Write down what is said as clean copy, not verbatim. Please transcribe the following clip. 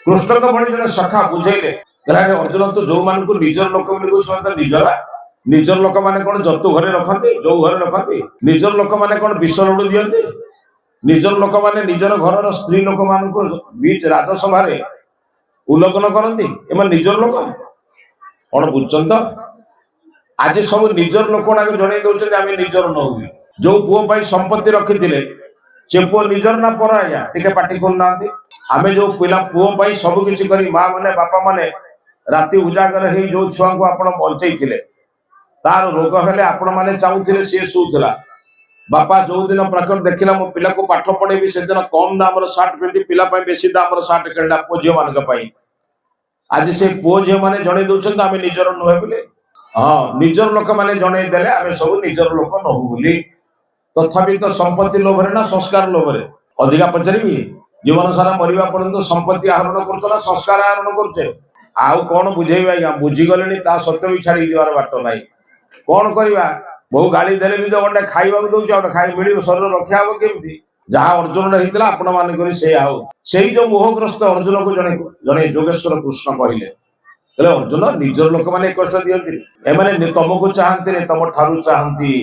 कृष्ण भली जन सखा बुझेले अर्जुन तो जो मान निजर लोक निजर निजर लोक मैंने कौन जतु घरे रखती जो घरे रखती निजर लोक मैंने कौन विष लुड़ दिखती निजर लोक मैंने निजर घर स्त्री लोक मान बीच राजसभा उल्लंघन करती एम निजर लोक कौन बुझुन तो आज सब निजर लोक जन दौरान आम निजर नौ जो पुओ संपत्ति रखी से पुओ निजर ना पर आज्ञा टे पार्टी करना आम जो पिला पुओ सब किसी कर माँ मैंने बापा मैंने राति उजागर हो जो छुआ को आप बचई तार रोग हेले आपण मैंने चाहूले सी शुला बापा जो दिन प्रखर देखला मो पिला को पाठ पढ़ेबी से दिन कम दाम सार्ट पिंधि पिला बेसी दाम सार्ट किणला पुओ झील मान आज से पुओ झील मैंने जन दौरान आम निजर नुहे बोले हाँ निजर लोक मैंने जनईदे आम सब निजर लोक नहु बोली तथापि तो संपत्ति लोभरे ना संस्कार लोभरे अधिका पचारि जीवन सारा मरवा पर्यंत संपत्ति आहरण कर संस्कार आहरण करछे आउ कौन बुझेबे आज्ञा बुझीगले सत्य भी छाड़ी जीवार बाट ना कौन करवा बहु गाड़ी देले भी तो गंडे खाइबा दौर खाई मिल शरीर रखा हम केमी जहाँ अर्जुन होता आपण मान से जो मोहग्रस्त अर्जुन को जड़े जड़े जोगेश्वर कृष्ण कहले अर्जुन निजर लोक मैंने कष्ट दिखती एम तुमको चाहती तुम ठारू चाहती